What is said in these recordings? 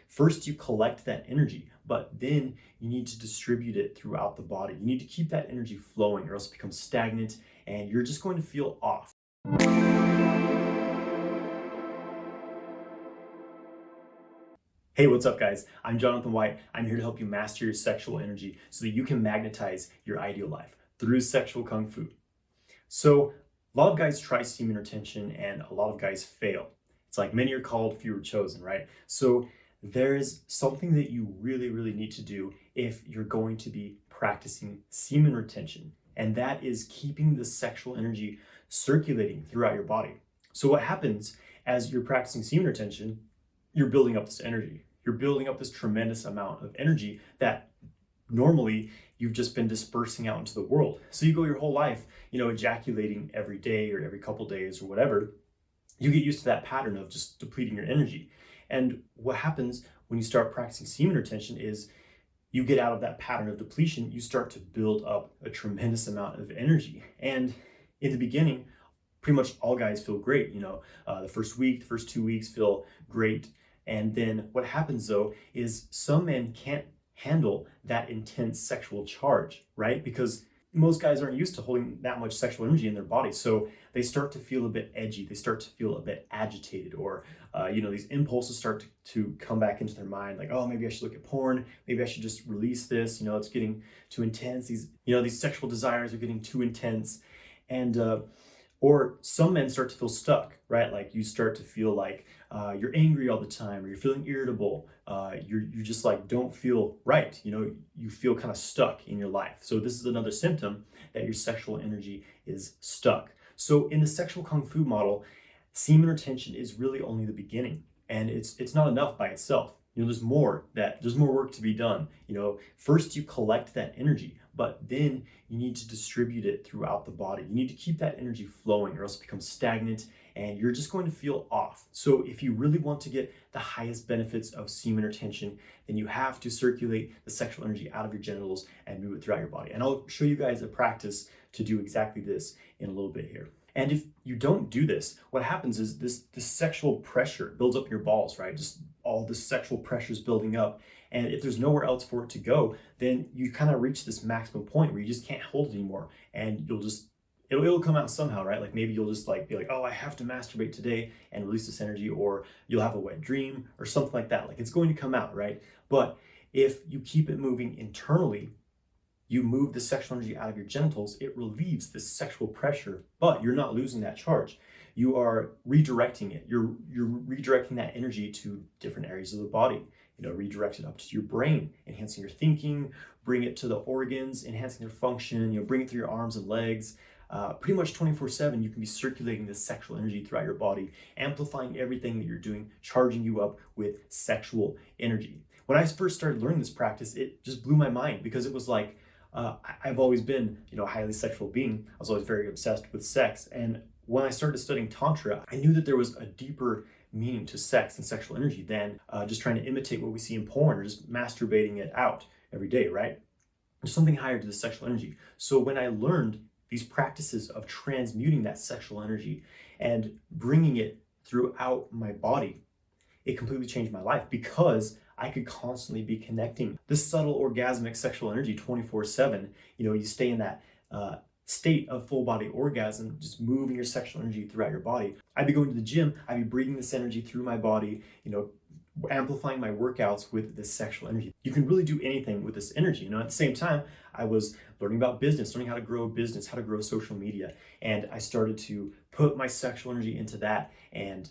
First you collect that energy, but then you need to distribute it throughout the body. You need to keep that energy flowing or else it becomes stagnant and you're just going to feel off. Hey, what's up guys? I'm Jonathan White. I'm here to help you master your sexual energy so that you can magnetize your ideal life through sexual kung fu. So a lot of guys try semen retention and a lot of guys fail. It's like many are called, few are chosen, right? So there is something that you really need to do if you're going to be practicing semen retention, and that is keeping the sexual energy circulating throughout your body. So what happens as you're practicing semen retention, you're building up this energy. You're building up this tremendous amount of energy that normally you've just been dispersing out into the world. So you go your whole life, ejaculating every day or every couple days or whatever. You get used to that pattern of just depleting your energy. And what happens when you start practicing semen retention is you get out of that pattern of depletion, you start to build up a tremendous amount of energy. And in the beginning, pretty much all guys feel great. The first week, the first 2 weeks feel great. And then what happens though is some men can't handle that intense sexual charge, right? Because most guys aren't used to holding that much sexual energy in their body. So they start to feel a bit edgy. They start to feel a bit agitated, or, these impulses start to come back into their mind. Like, oh, maybe I should look at porn. Maybe I should just release this. It's getting too intense. These sexual desires are getting too intense. And, or some men start to feel stuck, right? Like you start to feel like you're angry all the time, or you're feeling irritable. You just like don't feel right. You feel kind of stuck in your life. So this is another symptom that your sexual energy is stuck. So in the sexual kung fu model, semen retention is really only the beginning, and it's not enough by itself. There's more work to be done. First you collect that energy, but then you need to distribute it throughout the body. You need to keep that energy flowing or else it becomes stagnant and you're just going to feel off. So if you really want to get the highest benefits of semen retention, then you have to circulate the sexual energy out of your genitals and move it throughout your body. And I'll show you guys a practice to do exactly this in a little bit here. And if you don't do this, what happens is this sexual pressure builds up in your balls, right? Just all this sexual pressure is building up. And if there's nowhere else for it to go, then you kind of reach this maximum point where you just can't hold it anymore. And it'll come out somehow, right? Like maybe you'll just be like, oh, I have to masturbate today and release this energy, or you'll have a wet dream or something like that. Like it's going to come out, right? But if you keep it moving internally, you move the sexual energy out of your genitals, it relieves this sexual pressure, but you're not losing that charge. You are redirecting it. You're redirecting that energy to different areas of the body. Redirect it up to your brain, enhancing your thinking, bring it to the organs, enhancing their function, bring it through your arms and legs. Pretty much 24/7, you can be circulating this sexual energy throughout your body, amplifying everything that you're doing, charging you up with sexual energy. When I first started learning this practice, it just blew my mind because it was like, I've always been, a highly sexual being. I was always very obsessed with sex. And when I started studying Tantra, I knew that there was a deeper meaning to sex and sexual energy than just trying to imitate what we see in porn or just masturbating it out every day, right? There's something higher to the sexual energy. So when I learned these practices of transmuting that sexual energy and bringing it throughout my body, it completely changed my life because I could constantly be connecting this subtle orgasmic sexual energy 24/7. You stay in that state of full body orgasm, just moving your sexual energy throughout your body. I'd be going to the gym, I'd be breathing this energy through my body, amplifying my workouts with this sexual energy. You can really do anything with this energy. At the same time, I was learning about business, learning how to grow a business, how to grow social media. And I started to put my sexual energy into that. And,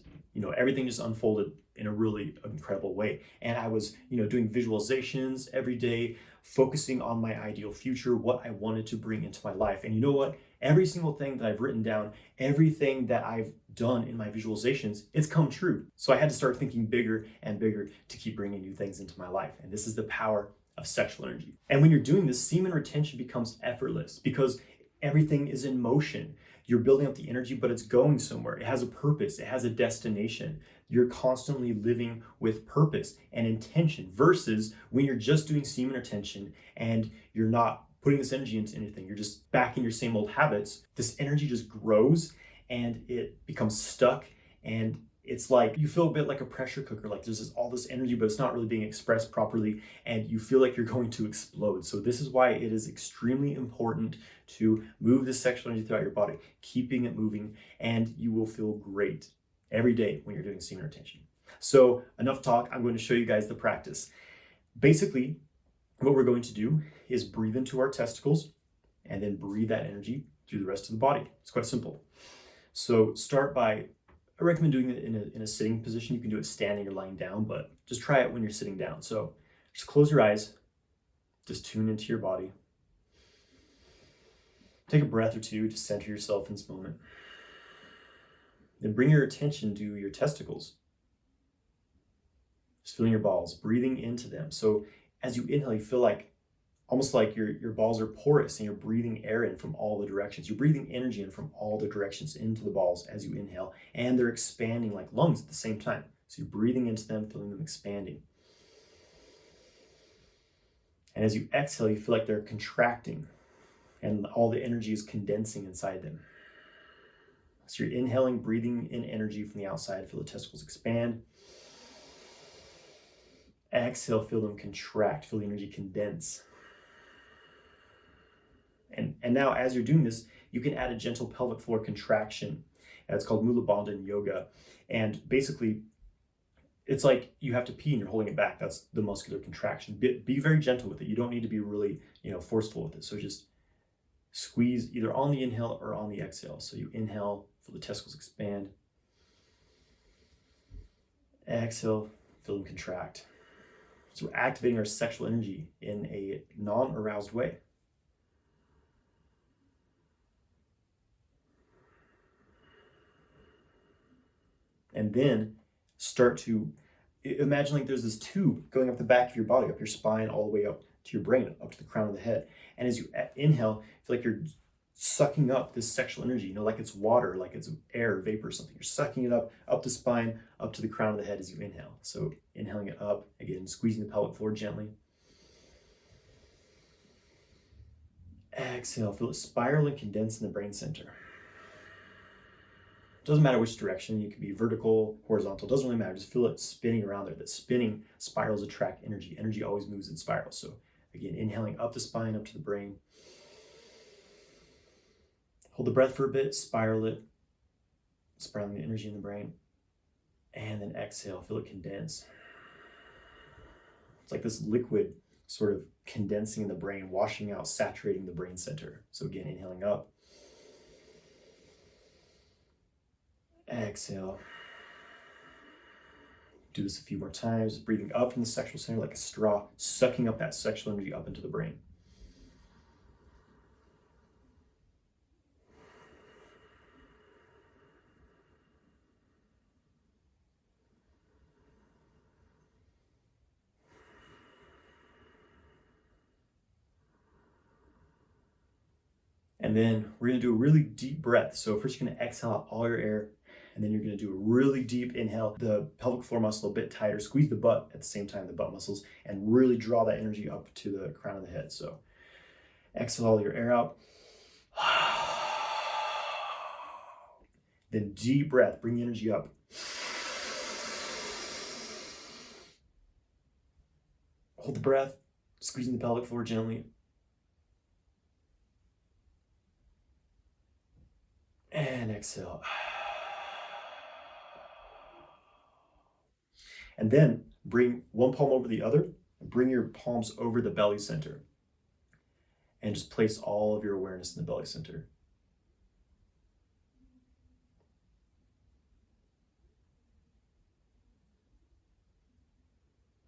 everything just unfolded in a really incredible way. And I was, doing visualizations every day, focusing on my ideal future, what I wanted to bring into my life. And you know what? Every single thing that I've written down, everything that I've done in my visualizations, it's come true. So I had to start thinking bigger and bigger to keep bringing new things into my life. And this is the power of sexual energy. And when you're doing this, semen retention becomes effortless because everything is in motion. You're building up the energy, but it's going somewhere. It has a purpose. It has a destination. You're constantly living with purpose and intention versus when you're just doing semen retention and you're not putting this energy into anything. You're just back in your same old habits. This energy just grows and it becomes stuck and it's like you feel a bit like a pressure cooker, like there's all this energy, but it's not really being expressed properly, and you feel like you're going to explode. So this is why it is extremely important to move this sexual energy throughout your body, keeping it moving, and you will feel great every day when you're doing semen retention. So enough talk, I'm going to show you guys the practice. Basically, what we're going to do is breathe into our testicles and then breathe that energy through the rest of the body. It's quite simple. So start by, I recommend doing it in a sitting position. You can do it standing or lying down, but just try it when you're sitting down. So just close your eyes, just tune into your body. Take a breath or two to center yourself in this moment. Then bring your attention to your testicles. Just feeling your balls, breathing into them. So as you inhale, you feel like almost like your balls are porous and you're breathing air in from all the directions. You're breathing energy in from all the directions into the balls as you inhale, and they're expanding like lungs at the same time. So you're breathing into them, feeling them expanding. And as you exhale, you feel like they're contracting and all the energy is condensing inside them. So you're inhaling, breathing in energy from the outside, feel the testicles expand. Exhale, feel them contract, feel the energy condense. And now as you're doing this, you can add a gentle pelvic floor contraction. It's called Mula Bandha in yoga. And basically, it's like you have to pee and you're holding it back. That's the muscular contraction. Be very gentle with it. You don't need to be really, forceful with it. So just squeeze either on the inhale or on the exhale. So you inhale, feel the testicles expand. Exhale, feel them contract. So we're activating our sexual energy in a non-aroused way. And then start to imagine like there's this tube going up the back of your body, up your spine, all the way up to your brain, up to the crown of the head. And as you inhale, feel like you're sucking up this sexual energy, like it's water, like it's air, vapor, or something. You're sucking it up the spine, up to the crown of the head as you inhale. So inhaling it up, again, squeezing the pelvic floor gently. Exhale, feel it spiral and condense in the brain center. Doesn't matter which direction, you can be vertical, horizontal, doesn't really matter. Just feel it spinning around there. That spinning spirals attract energy. Energy always moves in spirals. So again, inhaling up the spine, up to the brain. Hold the breath for a bit, spiral it, spiraling the energy in the brain. And then exhale, feel it condense. It's like this liquid sort of condensing in the brain, washing out, saturating the brain center. So again, inhaling up. Exhale. Do this a few more times, breathing up from the sexual center like a straw, sucking up that sexual energy up into the brain. And then we're going to do a really deep breath. So first you're going to exhale out all your air, and then you're going to do a really deep inhale, the pelvic floor muscle a bit tighter, squeeze the butt at the same time, the butt muscles, and really draw that energy up to the crown of the head. So exhale all your air out. Then deep breath, bring the energy up. Hold the breath, squeezing the pelvic floor gently. And exhale. And then bring one palm over the other, and bring your palms over the belly center. And just place all of your awareness in the belly center.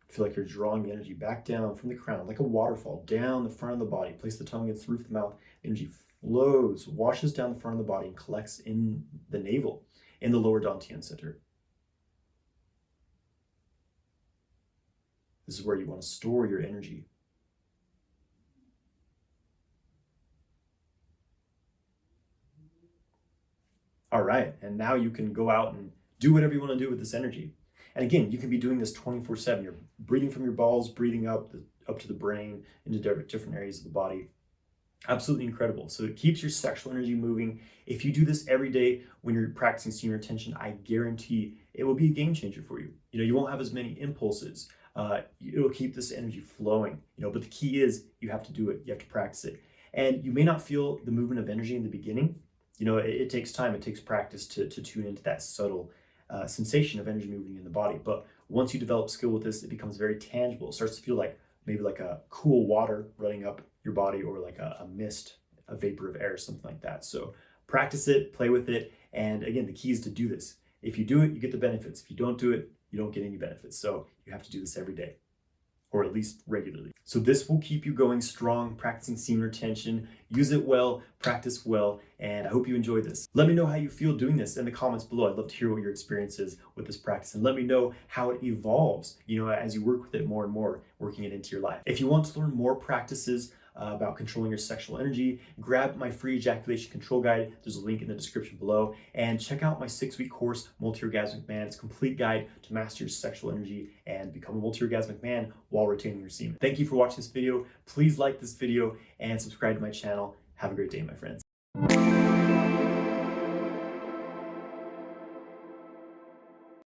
Feel like you're drawing the energy back down from the crown, like a waterfall, down the front of the body. Place the tongue against the roof of the mouth. Energy flows, washes down the front of the body, and collects in the navel, in the lower dantian center. This is where you want to store your energy. All right, and now you can go out and do whatever you want to do with this energy. And again, you can be doing this 24/7. You're breathing from your balls, breathing up to the brain, into different areas of the body. Absolutely incredible. So it keeps your sexual energy moving. If you do this every day when you're practicing semen retention, I guarantee it will be a game changer for you. You won't have as many impulses. It'll keep this energy flowing, but the key is you have to do it. You have to practice it. And you may not feel the movement of energy in the beginning. It takes time. It takes practice to tune into that subtle sensation of energy moving in the body. But once you develop skill with this, it becomes very tangible. It starts to feel like maybe like a cool water running up your body, or like a mist, a vapor of air, something like that. So practice it, play with it. And again, the key is to do this. If you do it, you get the benefits. If you don't do it, you don't get any benefits. So you have to do this every day, or at least regularly. So this will keep you going strong, practicing semen retention. Use it well, practice well, and I hope you enjoy this. Let me know how you feel doing this in the comments below. I'd love to hear what your experience is with this practice, and let me know how it evolves, as you work with it more and more, working it into your life. If you want to learn more practices about controlling your sexual energy, grab my free ejaculation control guide. There's a link in the description below, and check out my 6-week course, Multi-orgasmic Man. It's a complete guide to master your sexual energy and become a multi-orgasmic man while retaining your semen. Thank you for watching this video. Please like this video and subscribe to my channel. Have a great day, my friends.